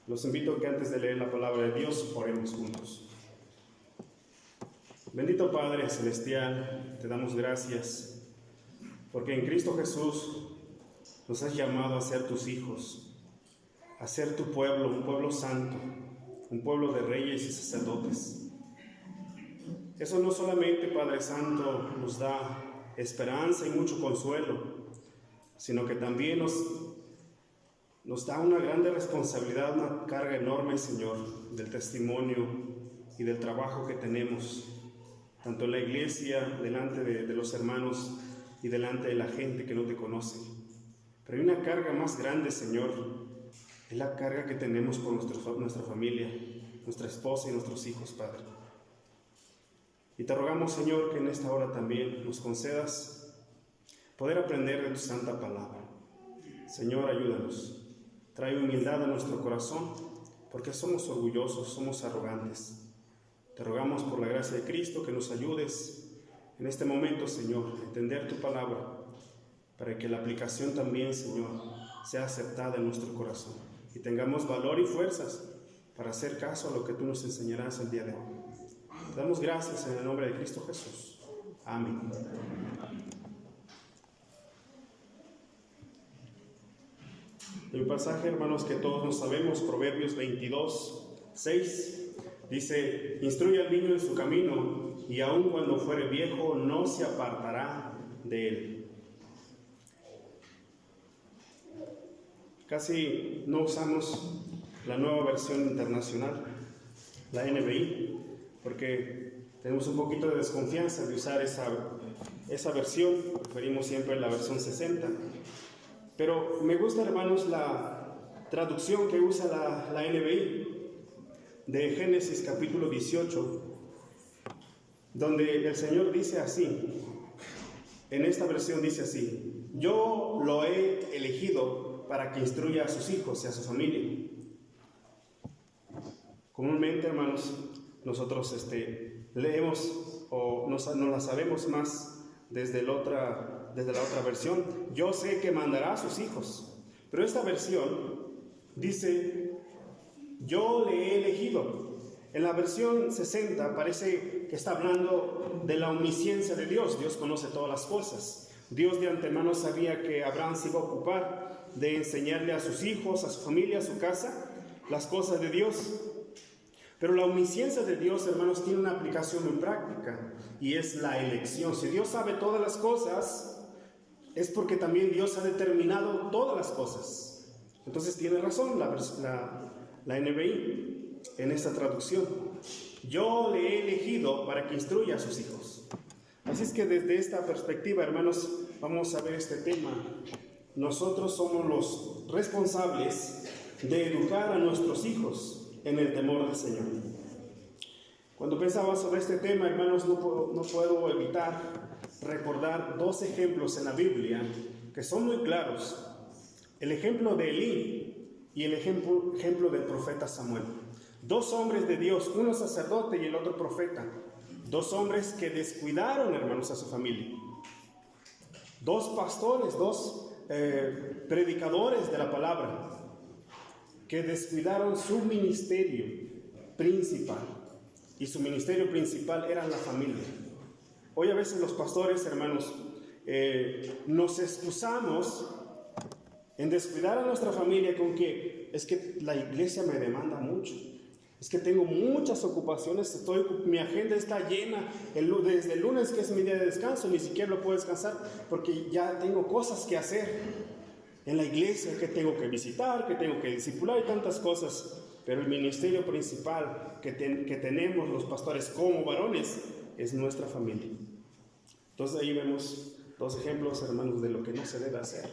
Los invito a que antes de leer la palabra de Dios, oremos juntos. Bendito Padre Celestial, te damos gracias, porque en Cristo Jesús nos has llamado a ser tus hijos, a ser tu pueblo, un pueblo santo, un pueblo de reyes y sacerdotes. Eso no solamente, Padre Santo, nos da esperanza y mucho consuelo, sino que también nos da una grande responsabilidad, una carga enorme, Señor, del testimonio y del trabajo que tenemos, tanto en la iglesia, delante de los hermanos y delante de la gente que no te conoce. Pero hay una carga más grande, Señor, es la carga que tenemos por nuestra familia, nuestra esposa y nuestros hijos, Padre. Y te rogamos, Señor, que en esta hora también nos concedas poder aprender de tu santa palabra. Señor, ayúdanos. Trae humildad a nuestro corazón, porque somos orgullosos, somos arrogantes. Te rogamos por la gracia de Cristo que nos ayudes en este momento, Señor, a entender tu palabra, para que la aplicación también, Señor, sea aceptada en nuestro corazón y tengamos valor y fuerzas para hacer caso a lo que tú nos enseñarás el día de hoy. Te damos gracias en el nombre de Cristo Jesús. Amén. El pasaje, hermanos, que todos nos sabemos, Proverbios 22:6, dice: instruye al niño en su camino, y aun cuando fuere viejo no se apartará de él. Casi no usamos la nueva versión internacional, la NBI, porque tenemos un poquito de desconfianza de usar esa versión. Preferimos siempre la versión 60. Pero me gusta, hermanos, la traducción que usa la NBI de Génesis capítulo 18, donde el Señor dice así, en esta versión dice así: yo lo he elegido para que instruya a sus hijos y a su familia. Comúnmente, hermanos, nosotros leemos o no la sabemos más desde la otra versión. Yo sé que mandará a sus hijos. Pero esta versión dice: yo le he elegido. En la versión 60 parece que está hablando de la omnisciencia de Dios. Dios conoce todas las cosas. Dios de antemano sabía que Abraham se iba a ocupar de enseñarle a sus hijos, a su familia, a su casa, las cosas de Dios. Pero la omnisciencia de Dios, hermanos, tiene una aplicación muy práctica, y es la elección. Si Dios sabe todas las cosas, es porque también Dios ha determinado todas las cosas. Entonces tiene razón la NBI en esta traducción. Yo le he elegido para que instruya a sus hijos. Así es que desde esta perspectiva, hermanos, vamos a ver este tema. Nosotros somos los responsables de educar a nuestros hijos en el temor del Señor. Cuando pensaba sobre este tema, hermanos, no puedo evitar recordar dos ejemplos en la Biblia que son muy claros. El ejemplo de Elí y el ejemplo del profeta Samuel. Dos hombres de Dios, uno sacerdote y el otro profeta. Dos hombres que descuidaron, hermanos, a su familia. Dos pastores, dos predicadores de la palabra, que descuidaron su ministerio principal. Y su ministerio principal era la familia. Hoy a veces los pastores, hermanos, nos excusamos en descuidar a nuestra familia con que es que la iglesia me demanda mucho, es que tengo muchas ocupaciones, mi agenda está llena, desde el lunes, que es mi día de descanso, ni siquiera lo puedo descansar porque ya tengo cosas que hacer en la iglesia, que tengo que visitar, que tengo que discipular y tantas cosas. Pero el ministerio principal que tenemos los pastores como varones es nuestra familia. Entonces ahí vemos dos ejemplos, hermanos, de lo que no se debe hacer.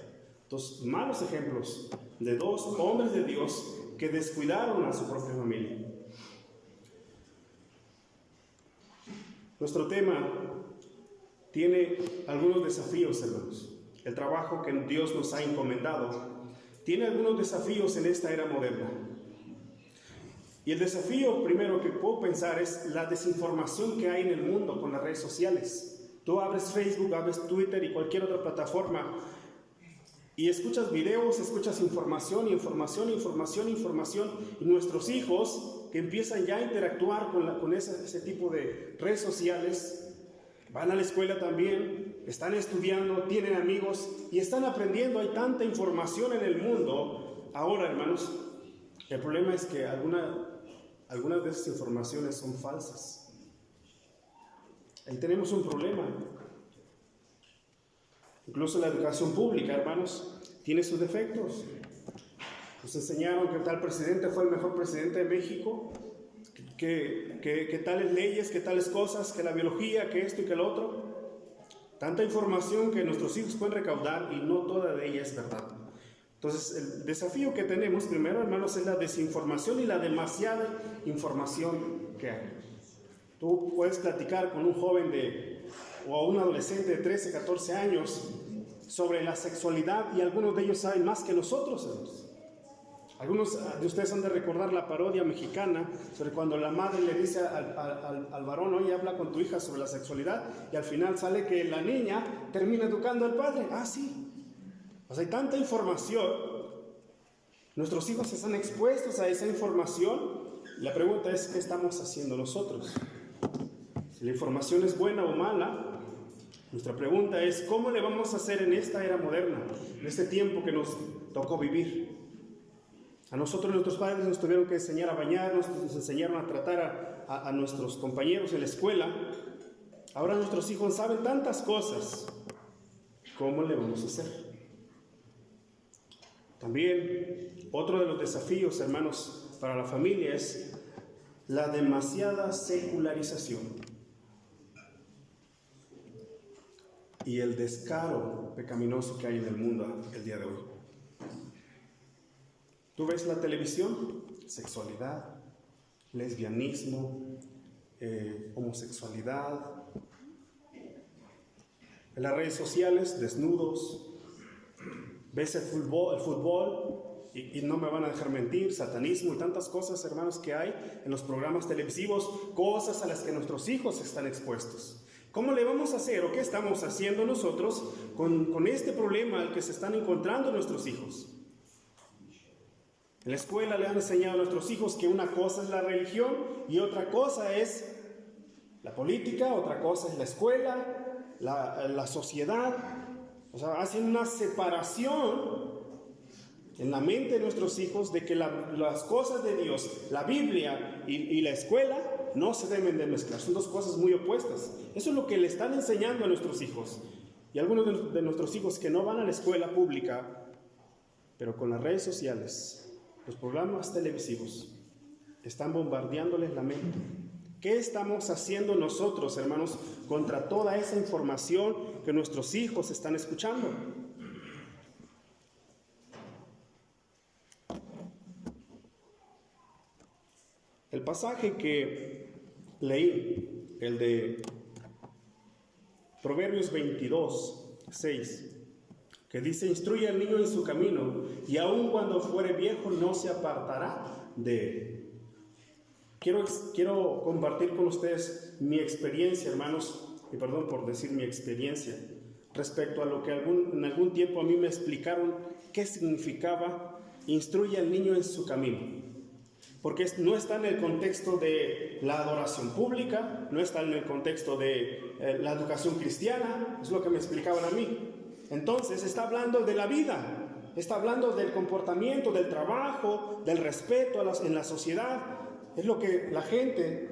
Dos malos ejemplos de dos hombres de Dios que descuidaron a su propia familia. Nuestro tema tiene algunos desafíos, hermanos. El trabajo que Dios nos ha encomendado tiene algunos desafíos en esta era moderna. Y el desafío primero que puedo pensar es la desinformación que hay en el mundo con las redes sociales. Tú abres Facebook, abres Twitter y cualquier otra plataforma Y escuchas videos, escuchas información, y nuestros hijos que empiezan ya a interactuar con ese tipo de redes sociales, van a la escuela también, están estudiando, tienen amigos y están aprendiendo. Hay tanta información en el mundo. Ahora, hermanos, el problema es que algunas de esas informaciones son falsas. Ahí tenemos un problema. Incluso la educación pública, hermanos, tiene sus defectos. Nos enseñaron que tal presidente fue el mejor presidente de México, que tales leyes, que tales cosas, que la biología, que esto y que lo otro. Tanta información que nuestros hijos pueden recaudar y no toda de ella es verdad. Entonces, el desafío que tenemos primero, hermanos, es la desinformación y la demasiada información que hay. Tú puedes platicar con un joven o un adolescente de 13, 14 años sobre la sexualidad y algunos de ellos saben más que nosotros, hermanos. Algunos de ustedes han de recordar la parodia mexicana sobre cuando la madre le dice al varón: oye, habla con tu hija sobre la sexualidad, y al final sale que la niña termina educando al padre. Ah, sí. Pues hay tanta información, nuestros hijos están expuestos a esa información. La pregunta es: ¿qué estamos haciendo nosotros? Si la información es buena o mala, nuestra pregunta es: ¿cómo le vamos a hacer en esta era moderna, en este tiempo que nos tocó vivir? A nosotros nuestros padres nos tuvieron que enseñar a bañarnos, nos enseñaron a tratar a nuestros compañeros en la escuela. Ahora nuestros hijos saben tantas cosas. ¿Cómo le vamos a hacer? También otro de los desafíos, hermanos, para la familia es la demasiada secularización y el descaro pecaminoso que hay en el mundo el día de hoy. Tú ves la televisión, sexualidad, lesbianismo, homosexualidad. En las redes sociales, desnudos. Ves el fútbol y no me van a dejar mentir, satanismo y tantas cosas, hermanos, que hay en los programas televisivos, cosas a las que nuestros hijos están expuestos. ¿Cómo le vamos a hacer o qué estamos haciendo nosotros con este problema al que se están encontrando nuestros hijos? En la escuela le han enseñado a nuestros hijos que una cosa es la religión y otra cosa es la política, otra cosa es la escuela, la sociedad. O sea, hacen una separación en la mente de nuestros hijos de que las cosas de Dios, la Biblia y la escuela no se deben de mezclar. Son dos cosas muy opuestas. Eso es lo que le están enseñando a nuestros hijos. Y algunos de nuestros hijos que no van a la escuela pública, pero con las redes sociales, los programas televisivos, están bombardeándoles la mente. ¿Qué estamos haciendo nosotros, hermanos, contra toda esa información que nuestros hijos están escuchando? El pasaje que leí, el de Proverbios 22, 6, que dice: instruye al niño en su camino, y aun cuando fuere viejo no se apartará de él. Quiero compartir con ustedes mi experiencia, hermanos, y perdón por decir mi experiencia, respecto a lo que en algún tiempo a mí me explicaron qué significaba instruye al niño en su camino. Porque no está en el contexto de la adoración pública, no está en el contexto de la educación cristiana, es lo que me explicaban a mí. Entonces está hablando de la vida, está hablando del comportamiento, del trabajo, del respeto en la sociedad. Es lo que la gente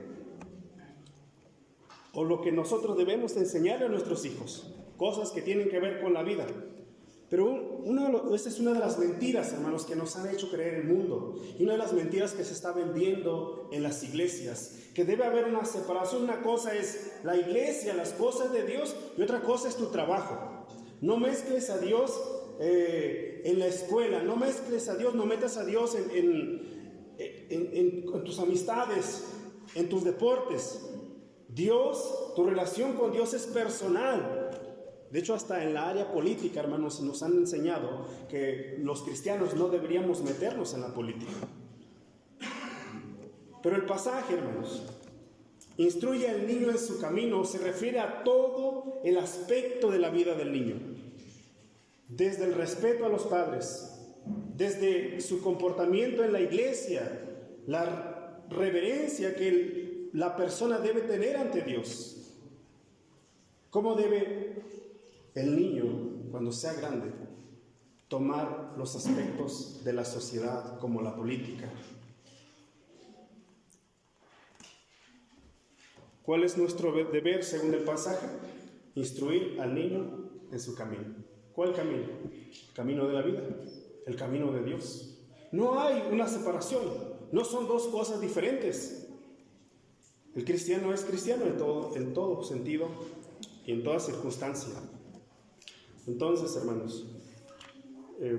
o lo que nosotros debemos enseñarle a nuestros hijos, cosas que tienen que ver con la vida. Pero esta es una de las mentiras, hermanos, que nos han hecho creer el mundo, y una de las mentiras que se está vendiendo en las iglesias, que debe haber una separación. Una cosa es la iglesia, las cosas de Dios, y otra cosa es tu trabajo. No mezcles a Dios en la escuela, no mezcles a Dios, no metas a Dios en tus amistades, en tus deportes. Dios, tu relación con Dios es personal. De hecho, hasta en la área política, hermanos, nos han enseñado que los cristianos no deberíamos meternos en la política. Pero el pasaje, hermanos, instruye al niño en su camino, se refiere a todo el aspecto de la vida del niño. desde el respeto a los padres, desde su comportamiento en la iglesia, la reverencia que la persona debe tener ante Dios. ¿Cómo debe el niño, cuando sea grande, tomar los aspectos de la sociedad como la política? ¿Cuál es nuestro deber según el pasaje? Instruir al niño en su camino. ¿Cuál camino? El camino de la vida, el camino de Dios. No hay una separación, no son dos cosas diferentes. El cristiano es cristiano en todo sentido y en toda circunstancia. Entonces, hermanos,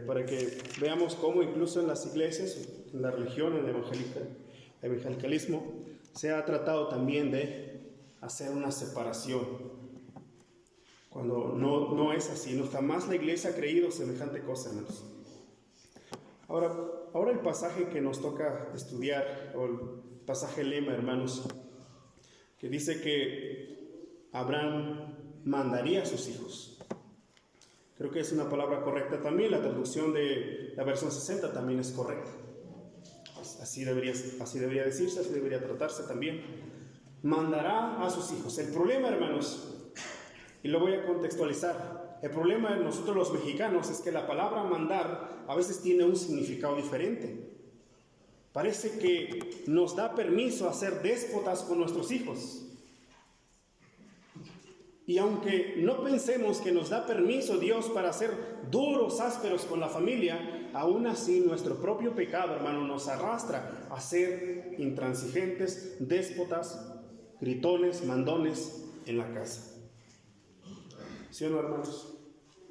para que veamos cómo incluso en las iglesias, en la religión, en el evangelicalismo, se ha tratado también de hacer una separación, cuando no es así. No, jamás la iglesia ha creído semejante cosa, hermanos. Ahora el pasaje que nos toca estudiar, o el pasaje lema, hermanos, que dice que Abraham mandaría a sus hijos. Creo que es una palabra correcta también. La traducción de la versión 60 también es correcta. Así debería decirse, así debería tratarse también. Mandará a sus hijos. El problema, hermanos, y lo voy a contextualizar, el problema de nosotros los mexicanos es que la palabra mandar a veces tiene un significado diferente. Parece que nos da permiso a ser déspotas con nuestros hijos. Y aunque no pensemos que nos da permiso Dios para ser duros, ásperos con la familia, aún así nuestro propio pecado, hermano, nos arrastra a ser intransigentes, déspotas, gritones, mandones en la casa. ¿Sí o no, hermanos?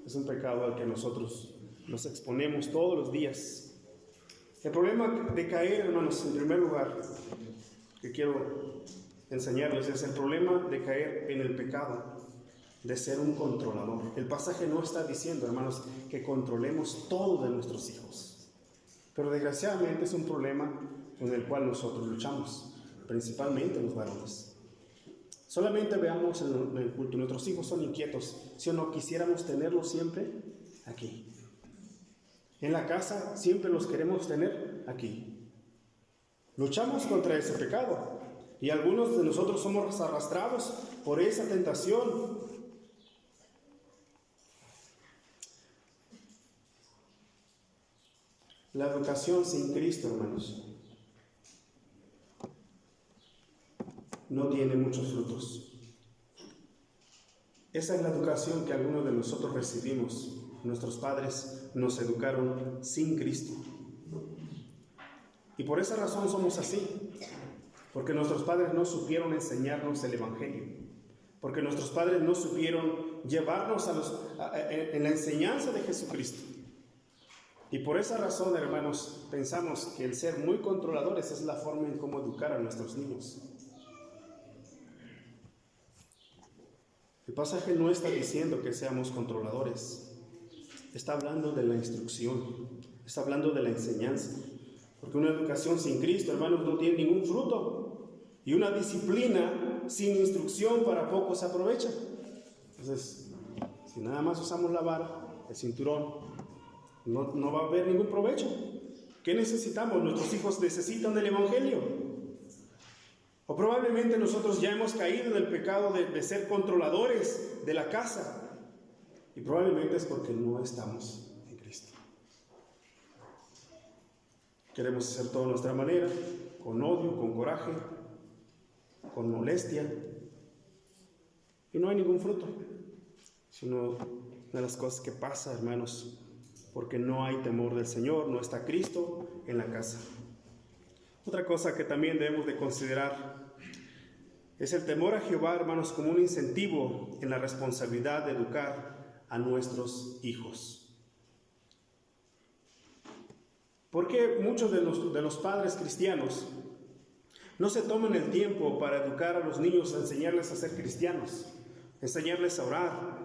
Es un pecado al que nosotros nos exponemos todos los días. El problema de caer, hermanos, en primer lugar, que quiero enseñarles, es el problema de caer en el pecado de ser un controlador. El pasaje no está diciendo, hermanos, que controlemos todo de nuestros hijos, pero desgraciadamente es un problema con el cual nosotros luchamos, principalmente los varones. Solamente veamos en el culto, nuestros hijos son inquietos, si o no quisiéramos tenerlos siempre aquí. En la casa siempre los queremos tener aquí. Luchamos contra ese pecado y algunos de nosotros somos arrastrados por esa tentación. La educación sin Cristo, hermanos, no tiene muchos frutos. Esa es la educación que algunos de nosotros recibimos. Nuestros padres nos educaron sin Cristo. Y por esa razón somos así. Porque nuestros padres no supieron enseñarnos el Evangelio. Porque nuestros padres no supieron llevarnos en la enseñanza de Jesucristo. Y por esa razón, hermanos, pensamos que el ser muy controladores es la forma en cómo educar a nuestros niños. El pasaje no está diciendo que seamos controladores. Está hablando de la instrucción. Está hablando de la enseñanza. Porque una educación sin Cristo, hermanos, no tiene ningún fruto. Y una disciplina sin instrucción para poco se aprovecha. Entonces, si nada más usamos la vara, el cinturón, no va a haber ningún provecho. ¿Qué necesitamos? Nuestros hijos necesitan del Evangelio. O probablemente nosotros ya hemos caído en el pecado de ser controladores de la casa. Y probablemente es porque no estamos en Cristo. Queremos hacer todo a nuestra manera, con odio, con coraje, con molestia. Y no hay ningún fruto. Sino una de las cosas que pasa, hermanos, porque no hay temor del Señor, no está Cristo en la casa. Otra cosa que también debemos de considerar es el temor a Jehová, hermanos, como un incentivo en la responsabilidad de educar a nuestros hijos. Porque muchos de los padres cristianos no se toman el tiempo para educar a los niños, enseñarles a ser cristianos, enseñarles a orar,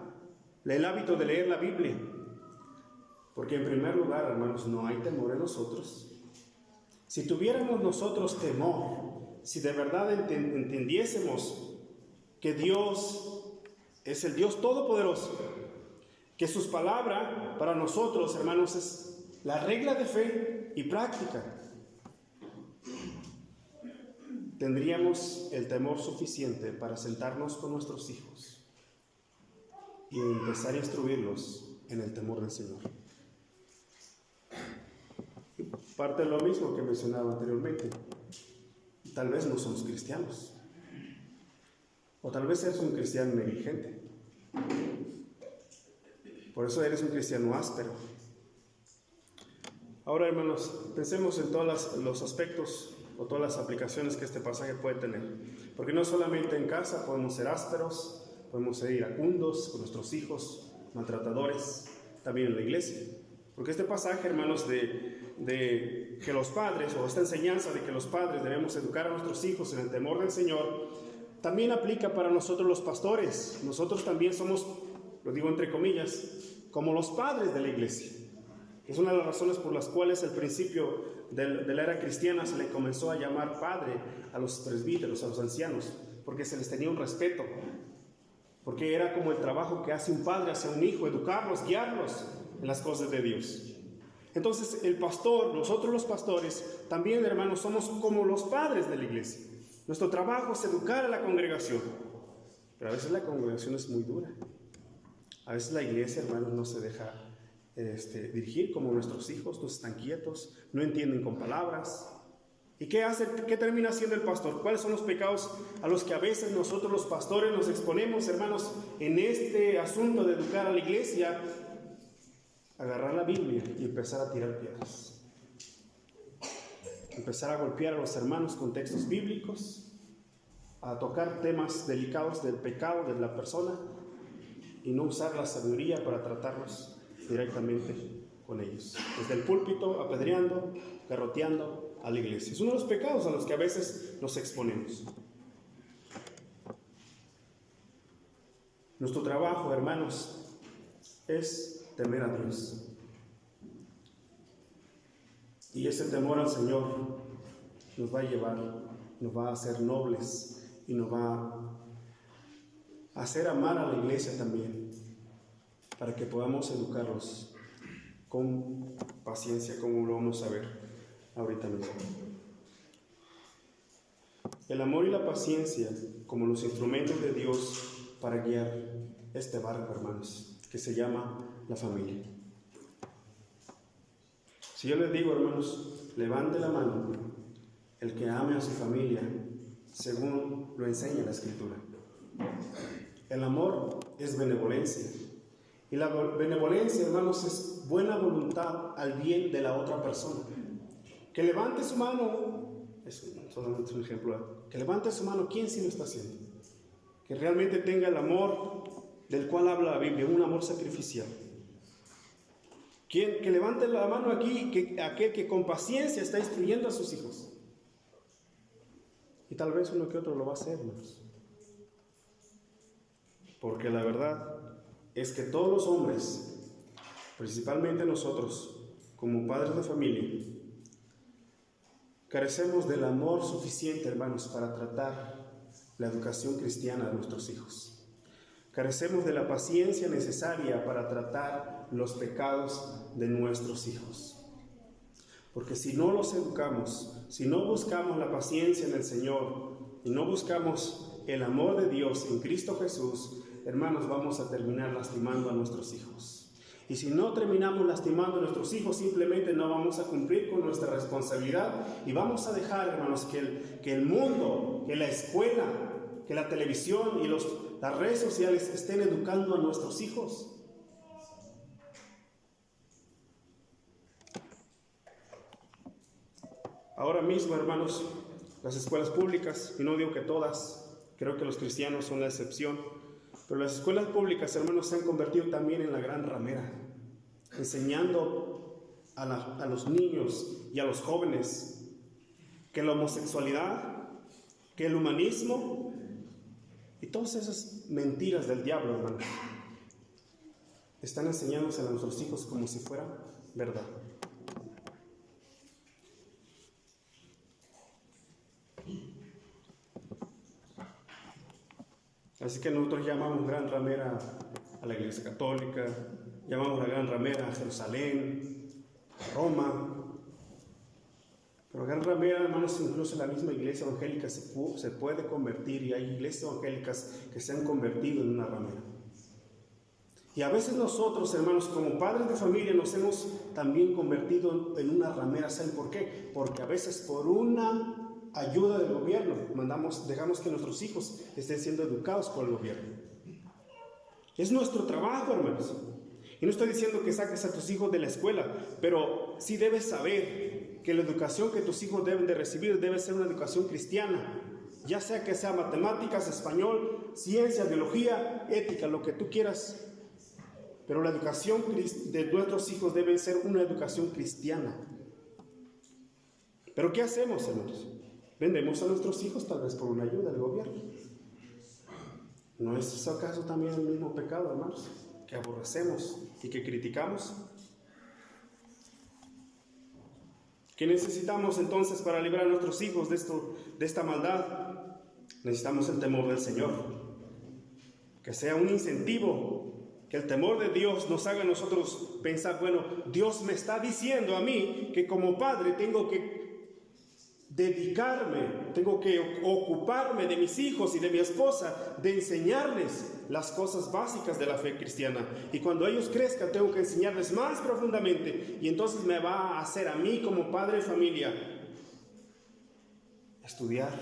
el hábito de leer la Biblia? Porque en primer lugar, hermanos, no hay temor en nosotros. Si tuviéramos nosotros temor, si de verdad entendiésemos que Dios es el Dios Todopoderoso que sus palabras para nosotros, hermanos, es la regla de fe y práctica. Tendríamos el temor suficiente para sentarnos con nuestros hijos y empezar a instruirlos en el temor del Señor. Parte de lo mismo que mencionaba anteriormente. Tal vez no somos cristianos, o tal vez eres un cristiano negligente. Por eso eres un cristiano áspero. Ahora, hermanos, pensemos en todos los aspectos o todas las aplicaciones que este pasaje puede tener. Porque no solamente en casa podemos ser ásperos, podemos ser iracundos con nuestros hijos, maltratadores, también en la iglesia. Porque este pasaje, hermanos, de que los padres, o esta enseñanza de que los padres debemos educar a nuestros hijos en el temor del Señor, también aplica para nosotros los pastores. Nosotros también somos, lo digo entre comillas, como los padres de la iglesia. Es una de las razones por las cuales al principio de la era cristiana se le comenzó a llamar padre a los presbíteros, a los ancianos, porque se les tenía un respeto, porque era como el trabajo que hace un padre hacia un hijo, educarlos, guiarlos en las cosas de Dios. Entonces el pastor, nosotros los pastores, también, hermanos, somos como los padres de la iglesia. Nuestro trabajo es educar a la congregación, pero a veces la congregación es muy dura. A veces la iglesia, hermanos, no se deja dirigir como nuestros hijos, no están quietos, no entienden con palabras. ¿Y qué hace? ¿Qué termina haciendo el pastor? ¿Cuáles son los pecados a los que a veces nosotros los pastores nos exponemos, hermanos, en este asunto de educar a la iglesia? Agarrar la Biblia y empezar a tirar piedras. Empezar a golpear a los hermanos con textos bíblicos, a tocar temas delicados del pecado de la persona y no usar la sabiduría para tratarlos directamente con ellos. Desde el púlpito, apedreando, garroteando a la iglesia. Es uno de los pecados a los que a veces nos exponemos. Nuestro trabajo, hermanos, es temer a Dios. Y ese temor al Señor nos va a llevar, nos va a hacer nobles y nos va a hacer amar a la iglesia también, para que podamos educarlos con paciencia, como lo vamos a ver ahorita mismo. El amor y la paciencia como los instrumentos de Dios para guiar este barco, hermanos, que se llama la familia. Si yo les digo, hermanos, levante la mano el que ame a su familia según lo enseña la Escritura. El amor es benevolencia. Y la benevolencia, hermanos, es buena voluntad al bien de la otra persona. Que levante su mano, es solamente un ejemplo, que levante su mano, ¿quién sí lo está haciendo? Que realmente tenga el amor del cual habla la Biblia, un amor sacrificial. Que levante la mano aquí, aquel que con paciencia está instruyendo a sus hijos. Y tal vez uno que otro lo va a hacer, hermanos. Porque la verdad es que todos los hombres, principalmente nosotros, como padres de familia, carecemos del amor suficiente, hermanos, para tratar la educación cristiana de nuestros hijos. Carecemos de la paciencia necesaria para tratar los pecados de nuestros hijos. Porque si no los educamos, si no buscamos la paciencia en el Señor y no buscamos el amor de Dios en Cristo Jesús, hermanos, vamos a terminar lastimando a nuestros hijos. Y si no terminamos lastimando a nuestros hijos, simplemente no vamos a cumplir con nuestra responsabilidad y vamos a dejar, hermanos, que el mundo, que la escuela, que la televisión y las redes sociales estén educando a nuestros hijos. Ahora mismo, hermanos, las escuelas públicas, y no digo que todas, creo que los cristianos son la excepción, pero las escuelas públicas, hermanos, se han convertido también en la gran ramera, enseñando a los niños y a los jóvenes que la homosexualidad, que el humanismo y todas esas mentiras del diablo, hermanos, están enseñándose a nuestros hijos como si fuera verdad. Así que nosotros llamamos gran ramera a la Iglesia Católica, llamamos la Gran Ramera a Jerusalén, a Roma. Pero Gran Ramera, hermanos, incluso la misma iglesia evangélica se puede convertir, y hay iglesias evangélicas que se han convertido en una ramera. Y a veces nosotros, hermanos, como padres de familia, nos hemos también convertido en una ramera. ¿Saben por qué? Porque a veces por una ayuda del gobierno dejamos que nuestros hijos estén siendo educados por el gobierno. Es nuestro trabajo, hermanos. Y no estoy diciendo que saques a tus hijos de la escuela, pero sí debes saber que la educación que tus hijos deben de recibir debe ser una educación cristiana. Ya sea que sea matemáticas, español, ciencia, biología, ética, lo que tú quieras. Pero la educación de nuestros hijos debe ser una educación cristiana. ¿Pero qué hacemos, hermanos? Vendemos a nuestros hijos tal vez por una ayuda del gobierno. ¿No es acaso también el mismo pecado, hermanos? Que aborrecemos y que criticamos. ¿Qué necesitamos entonces para librar a nuestros hijos de esta maldad? Necesitamos el temor del Señor. Que sea un incentivo. Que el temor de Dios nos haga a nosotros pensar, bueno, Dios me está diciendo a mí que como padre tengo que dedicarme, tengo que ocuparme de mis hijos y de mi esposa, de enseñarles las cosas básicas de la fe cristiana. Y cuando ellos crezcan, tengo que enseñarles más profundamente. Y entonces me va a hacer a mí como padre de familia estudiar,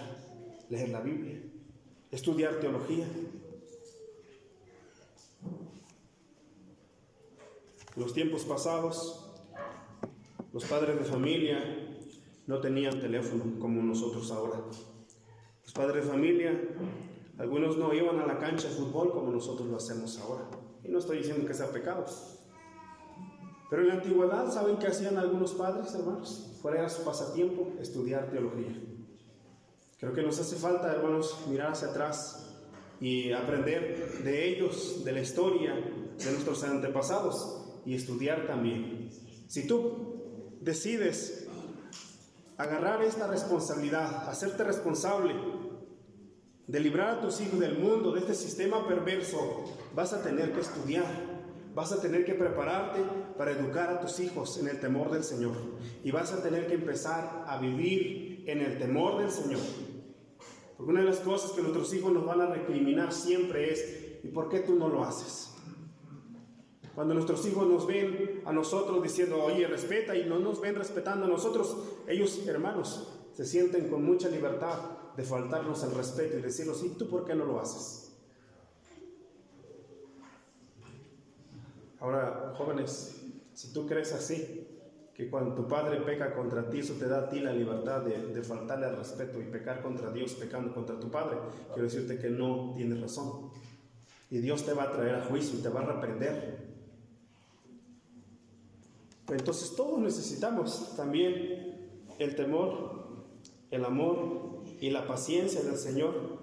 leer la Biblia, estudiar teología. En los tiempos pasados, los padres de familia no tenían teléfono como nosotros ahora. Los padres de familia, algunos no iban a la cancha de fútbol como nosotros lo hacemos ahora. Y no estoy diciendo que sea pecado. Pero en la antigüedad, ¿saben qué hacían algunos padres, hermanos? ¿Cuál era su pasatiempo? Estudiar teología. Creo que nos hace falta, hermanos, mirar hacia atrás y aprender de ellos, de la historia de nuestros antepasados. Y estudiar también. Si tú decides agarrar esta responsabilidad, hacerte responsable de librar a tus hijos del mundo, de este sistema perverso, vas a tener que estudiar, vas a tener que prepararte para educar a tus hijos en el temor del Señor. Y vas a tener que empezar a vivir en el temor del Señor. Porque una de las cosas que nuestros hijos nos van a recriminar siempre es, ¿y por qué tú no lo haces? Cuando nuestros hijos nos ven a nosotros diciendo, oye, respeta, y no nos ven respetando a nosotros, ellos, hermanos, se sienten con mucha libertad de faltarnos el respeto y decirnos, ¿y tú por qué no lo haces? Ahora, jóvenes, si tú crees así, que cuando tu padre peca contra ti, eso te da a ti la libertad de faltarle al respeto y pecar contra Dios pecando contra tu padre, quiero decirte que no tienes razón. Y Dios te va a traer a juicio y te va a reprender. Entonces todos necesitamos también el temor, el amor y la paciencia del Señor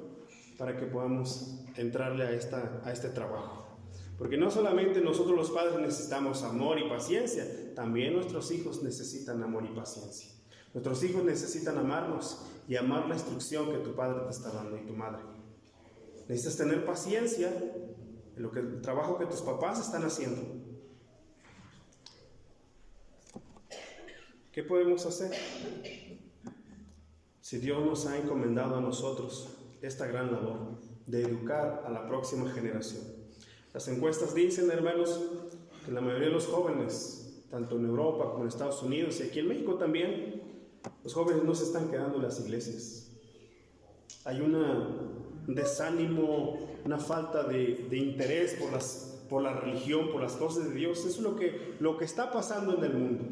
para que podamos entrarle a este trabajo. Porque no solamente nosotros los padres necesitamos amor y paciencia, también nuestros hijos necesitan amor y paciencia. Nuestros hijos necesitan amarnos y amar la instrucción que tu padre te está dando y tu madre. Necesitas tener paciencia en el trabajo que tus papás están haciendo. ¿Qué podemos hacer? Si Dios nos ha encomendado a nosotros esta gran labor de educar a la próxima generación. Las encuestas dicen, hermanos, que la mayoría de los jóvenes, tanto en Europa como en Estados Unidos y aquí en México también, los jóvenes no se están quedando en las iglesias. Hay un desánimo, una falta de interés por la religión, por las cosas de Dios. Eso es lo que está pasando en el mundo.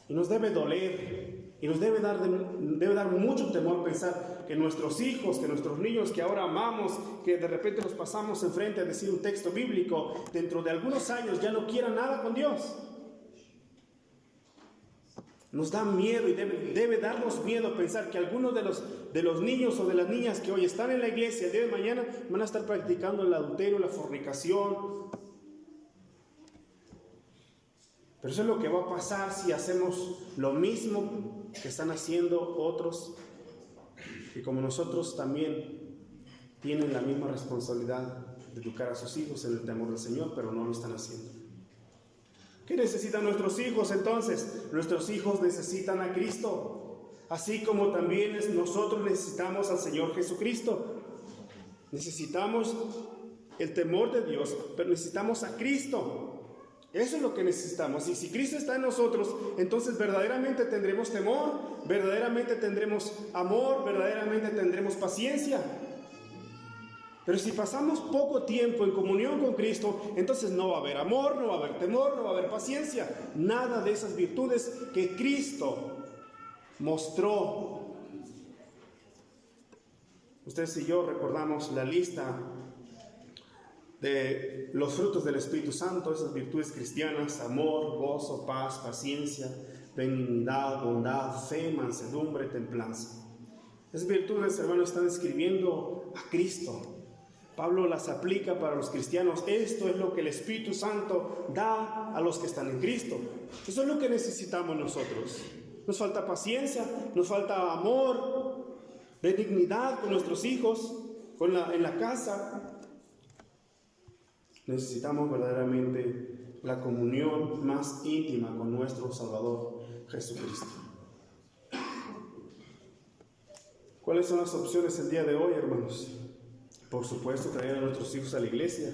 Y nos debe doler, y nos debe dar mucho temor pensar que nuestros hijos, que nuestros niños que ahora amamos, que de repente los pasamos enfrente a decir un texto bíblico, dentro de algunos años ya no quieran nada con Dios. Nos da miedo y debe darnos miedo pensar que algunos de los niños o de las niñas que hoy están en la iglesia, el día de mañana van a estar practicando el adulterio, la fornicación. Pero eso es lo que va a pasar si hacemos lo mismo que están haciendo otros, que como nosotros también tienen la misma responsabilidad de educar a sus hijos en el temor del Señor, pero no lo están haciendo. ¿Qué necesitan nuestros hijos entonces? Nuestros hijos necesitan a Cristo, así como también nosotros necesitamos al Señor Jesucristo. Necesitamos el temor de Dios, pero necesitamos a Cristo. Eso es lo que necesitamos. Y si Cristo está en nosotros, entonces verdaderamente tendremos temor, verdaderamente tendremos amor, verdaderamente tendremos paciencia. Pero si pasamos poco tiempo en comunión con Cristo, entonces no va a haber amor, no va a haber temor, no va a haber paciencia. Nada de esas virtudes que Cristo mostró. Ustedes y yo recordamos la lista de los frutos del Espíritu Santo, esas virtudes cristianas: amor, gozo, paz, paciencia, benignidad, bondad, fe, mansedumbre, templanza. Esas virtudes, hermanos, están describiendo a Cristo. Pablo las aplica para los cristianos. Esto es lo que el Espíritu Santo da a los que están en Cristo. Eso es lo que necesitamos nosotros. Nos falta paciencia, nos falta amor, benignidad con nuestros hijos, en la casa. Necesitamos verdaderamente la comunión más íntima con nuestro Salvador Jesucristo. ¿Cuáles son las opciones el día de hoy, hermanos? Por supuesto, traer a nuestros hijos a la iglesia.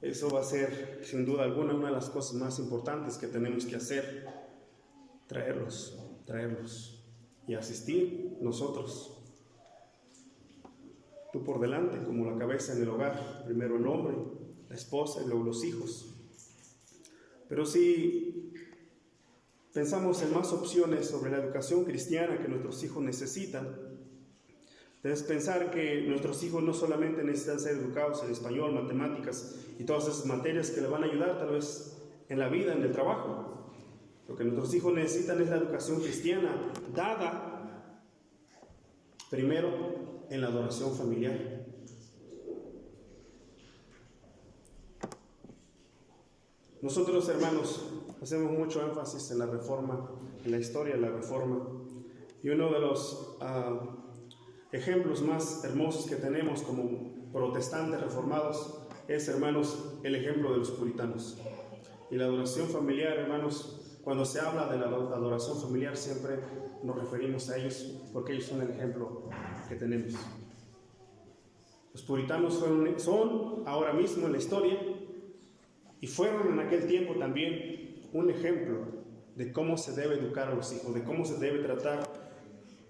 Eso va a ser, sin duda alguna, una de las cosas más importantes que tenemos que hacer. Traerlos y asistir nosotros. Tú por delante, como la cabeza en el hogar. Primero el hombre, la esposa y luego los hijos. Pero si pensamos en más opciones sobre la educación cristiana que nuestros hijos necesitan, debes pensar que nuestros hijos no solamente necesitan ser educados en español, matemáticas y todas esas materias que les van a ayudar tal vez en la vida, en el trabajo. Lo que nuestros hijos necesitan es la educación cristiana, dada primero en la adoración familiar. Nosotros, hermanos, hacemos mucho énfasis en la Reforma, en la historia de la Reforma. Y uno de los ejemplos más hermosos que tenemos como protestantes reformados es, hermanos, el ejemplo de los puritanos. Y la adoración familiar, hermanos, cuando se habla de la adoración familiar siempre nos referimos a ellos porque ellos son el ejemplo que tenemos. Los puritanos son ahora mismo en la historia y fueron en aquel tiempo también un ejemplo de cómo se debe educar a los hijos, de cómo se debe tratar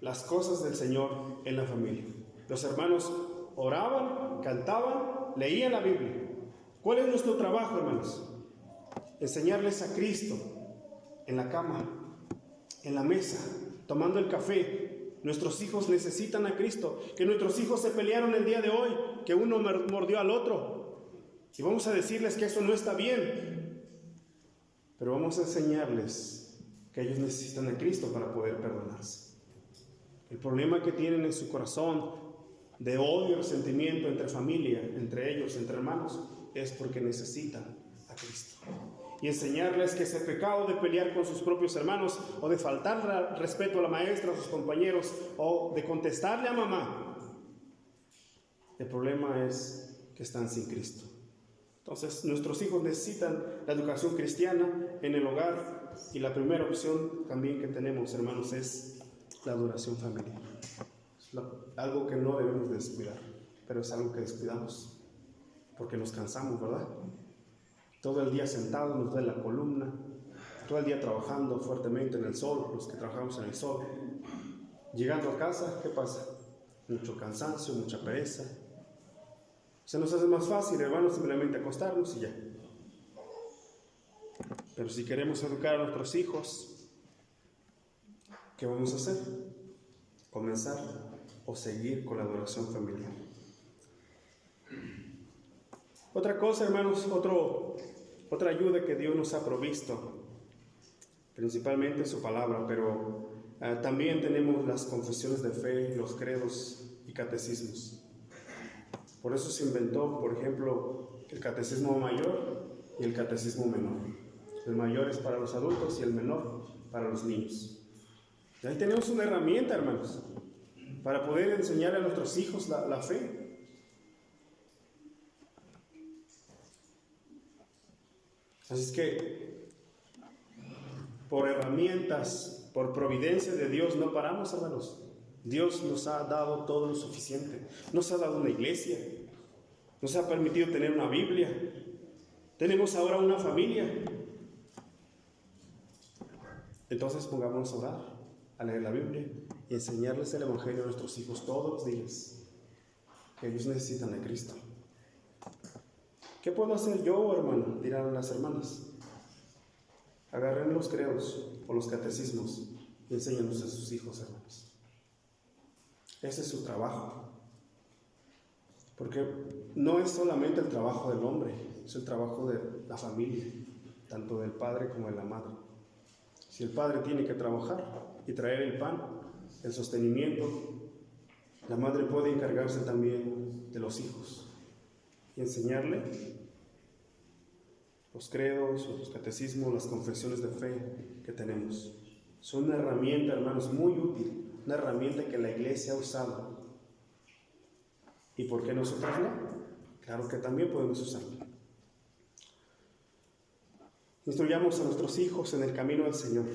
las cosas del Señor en la familia. Los hermanos oraban, cantaban, leían la Biblia. ¿Cuál es nuestro trabajo, hermanos? Enseñarles a Cristo en la cama, en la mesa, tomando el café. Nuestros hijos necesitan a Cristo. Que nuestros hijos se pelearon el día de hoy, que uno mordió al otro. Y vamos a decirles que eso no está bien. Pero vamos a enseñarles que ellos necesitan a Cristo para poder perdonarse. El problema que tienen en su corazón de odio y resentimiento entre familia, entre ellos, entre hermanos, es porque necesitan a Cristo. Y enseñarles que ese pecado de pelear con sus propios hermanos, o de faltar respeto a la maestra, a sus compañeros, o de contestarle a mamá, el problema es que están sin Cristo. Entonces, nuestros hijos necesitan la educación cristiana en el hogar, y la primera opción también que tenemos, hermanos, es la adoración familiar. Es algo que no debemos descuidar, pero es algo que descuidamos porque nos cansamos, ¿verdad? Todo el día sentados nos duele la columna, todo el día trabajando fuertemente en el sol, los que trabajamos en el sol. Llegando a casa, ¿qué pasa? Mucho cansancio, mucha pereza. Se nos hace más fácil, hermanos, simplemente acostarnos y ya. Pero si queremos educar a nuestros hijos, ¿qué vamos a hacer? Comenzar o seguir con la adoración familiar. Otra cosa, hermanos, otra ayuda que Dios nos ha provisto, principalmente su palabra, pero también tenemos las confesiones de fe, los credos y catecismos. Por eso se inventó, por ejemplo, el catecismo mayor y el catecismo menor. El mayor es para los adultos y el menor para los niños. Y ahí tenemos una herramienta, hermanos, para poder enseñar a nuestros hijos la fe. Así es que, por herramientas, por providencia de Dios, no paramos, hermanos. Dios nos ha dado todo lo suficiente. Nos ha dado una iglesia. Nos ha permitido tener una Biblia. Tenemos ahora una familia. Entonces pongámonos a orar, a leer la Biblia y enseñarles el Evangelio a nuestros hijos todos los días. Que ellos necesitan de Cristo. ¿Qué puedo hacer yo, hermano? Dirán las hermanas. Agarren los credos o los catecismos y enséñanos a sus hijos, hermanos. Ese es su trabajo. Porque no es solamente el trabajo del hombre, es el trabajo de la familia, tanto del padre como de la madre. Si el padre tiene que trabajar y traer el pan, el sostenimiento, la madre puede encargarse también de los hijos y enseñarle los credos, los catecismos, las confesiones de fe que tenemos. Son una herramienta, hermanos, muy útil, una herramienta que la iglesia ha usado. ¿Y por qué nosotros no? Claro que también podemos usarla. Instruyamos a nuestros hijos en el camino del Señor,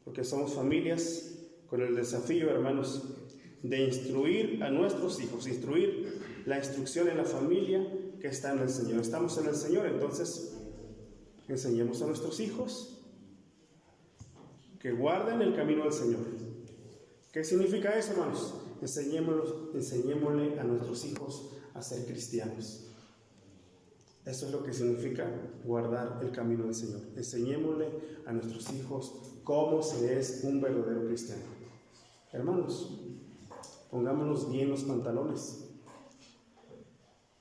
porque somos familias con el desafío, hermanos, de instruir a nuestros hijos, instruir la instrucción en la familia que está en el Señor. Estamos en el Señor, entonces enseñemos a nuestros hijos que guarden el camino del Señor. ¿Qué significa eso, hermanos? Enseñémosle a nuestros hijos a ser cristianos. Eso es lo que significa guardar el camino del Señor. Enseñémosle a nuestros hijos cómo se es un verdadero cristiano. Hermanos, pongámonos bien los pantalones.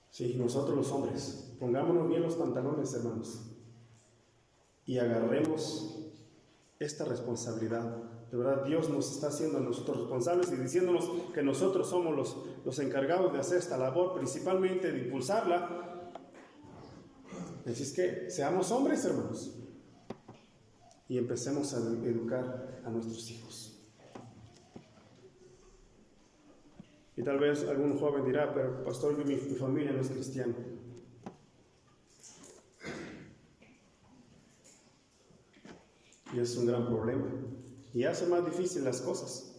Sí, nosotros los hombres, pongámonos bien los pantalones, hermanos, y agarremos esta responsabilidad. De verdad, Dios nos está haciendo a nosotros responsables y diciéndonos que nosotros somos los encargados de hacer esta labor, principalmente de impulsarla. Así es que seamos hombres, hermanos, y empecemos a educar a nuestros hijos. Y tal vez algún joven dirá, pero pastor, mi familia no es cristiana. Y es un gran problema. Y hace más difícil las cosas.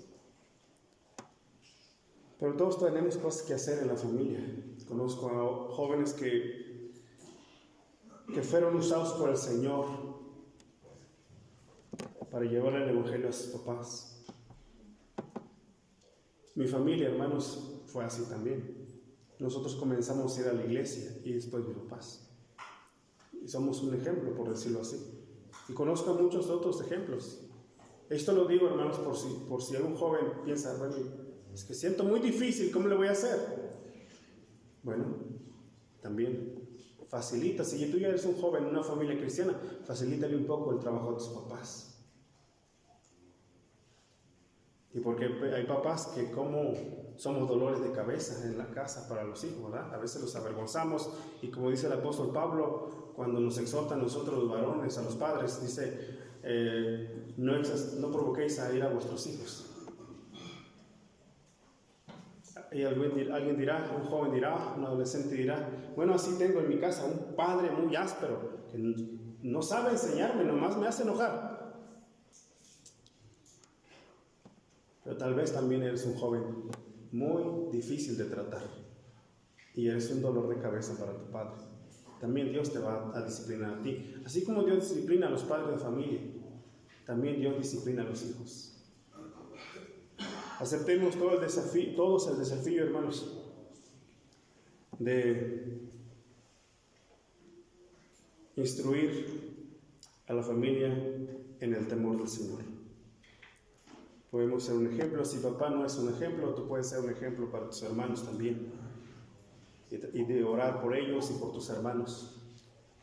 Pero todos tenemos cosas que hacer en la familia. Conozco a jóvenes que fueron usados por el Señor para llevar el Evangelio a sus papás. Mi familia, hermanos, fue así también. Nosotros comenzamos a ir a la iglesia y después mis papás. Y somos un ejemplo, por decirlo así. Y conozco muchos otros ejemplos. Esto lo digo, hermanos, por si algún joven piensa, bueno, es que siento muy difícil, ¿cómo le voy a hacer? Bueno, también facilita. Si tú ya eres un joven en una familia cristiana, facilítale un poco el trabajo de tus papás. Y porque hay papás que como somos dolores de cabeza en la casa para los hijos, ¿verdad? A veces los avergonzamos y como dice el apóstol Pablo, cuando nos exhorta a nosotros los varones, a los padres, dice, no provoquéis a ir a vuestros hijos. Y alguien dirá, un joven dirá, un adolescente dirá, bueno, así tengo en mi casa un padre muy áspero, que no sabe enseñarme, nomás me hace enojar. Pero tal vez también eres un joven muy difícil de tratar y eres un dolor de cabeza para tu padre. También Dios te va a disciplinar a ti. Así como Dios disciplina a los padres de familia, también Dios disciplina a los hijos. Aceptemos todos el desafío, hermanos, de instruir a la familia en el temor del Señor. Podemos ser un ejemplo. Si papá no es un ejemplo, tú puedes ser un ejemplo para tus hermanos también. Y de orar por ellos y por tus hermanos,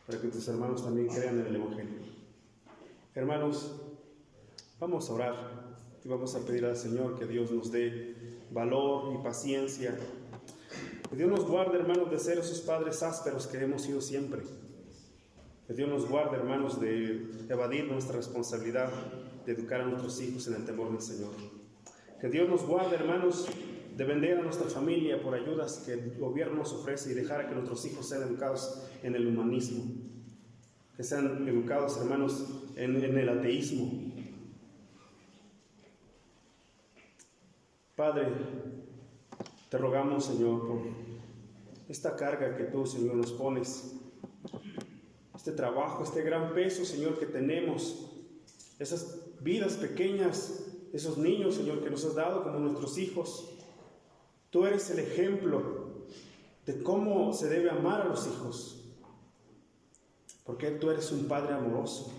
para que tus hermanos también crean en el Evangelio. Hermanos, vamos a orar y vamos a pedir al Señor que Dios nos dé valor y paciencia. Que Dios nos guarde, hermanos, de ser esos padres ásperos que hemos sido siempre. Que Dios nos guarde, hermanos, de evadir nuestra responsabilidad de educar a nuestros hijos en el temor del Señor. Que Dios nos guarde, hermanos, de vender a nuestra familia por ayudas que el gobierno nos ofrece y dejar a que nuestros hijos sean educados en el humanismo. que sean educados, hermanos, en el ateísmo. Padre, te rogamos, Señor, por esta carga que tú, Señor, nos pones, este trabajo, este gran peso, Señor, que tenemos, esas vidas pequeñas, esos niños, Señor, que nos has dado como nuestros hijos. Tú eres el ejemplo de cómo se debe amar a los hijos, porque tú eres un Padre amoroso.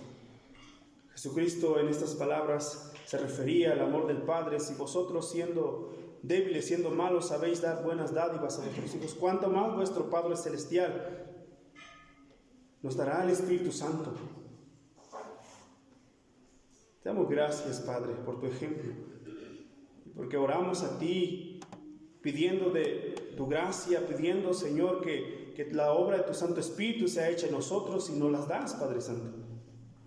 Jesucristo en estas palabras se refería al amor del Padre. Si vosotros, siendo débiles, siendo malos, sabéis dar buenas dádivas a vuestros hijos, ¿cuánto más vuestro Padre Celestial nos dará el Espíritu Santo? Te damos gracias, Padre, por tu ejemplo, porque oramos a ti pidiendo de tu gracia, pidiendo, Señor, que la obra de tu Santo Espíritu sea hecha en nosotros y nos las das, Padre Santo.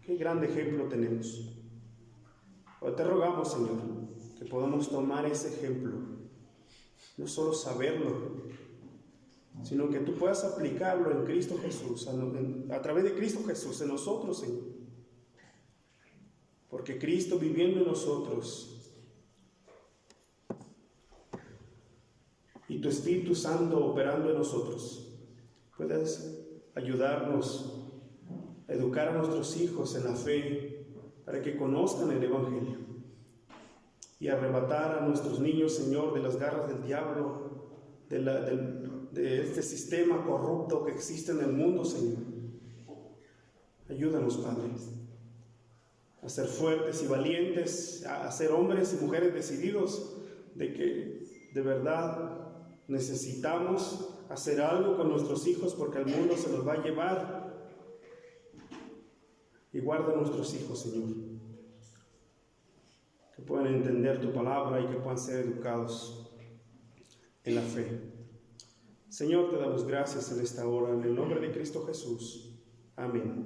Qué gran ejemplo tenemos. Hoy te rogamos, Señor, que podamos tomar ese ejemplo, no solo saberlo, sino que tú puedas aplicarlo en Cristo Jesús, a través de Cristo Jesús, en nosotros, Señor. Porque Cristo viviendo en nosotros y tu Espíritu Santo operando en nosotros, puedes ayudarnos a educar a nuestros hijos en la fe para que conozcan el Evangelio y arrebatar a nuestros niños, Señor, de las garras del diablo, de este sistema corrupto que existe en el mundo, Señor. Ayúdanos, Padre, a ser fuertes y valientes, a ser hombres y mujeres decididos de que de verdad necesitamos hacer algo con nuestros hijos, porque el mundo se los va a llevar. Y guarda a nuestros hijos, Señor, que puedan entender tu palabra y que puedan ser educados en la fe. Señor, te damos gracias en esta hora, en el nombre de Cristo Jesús. Amén.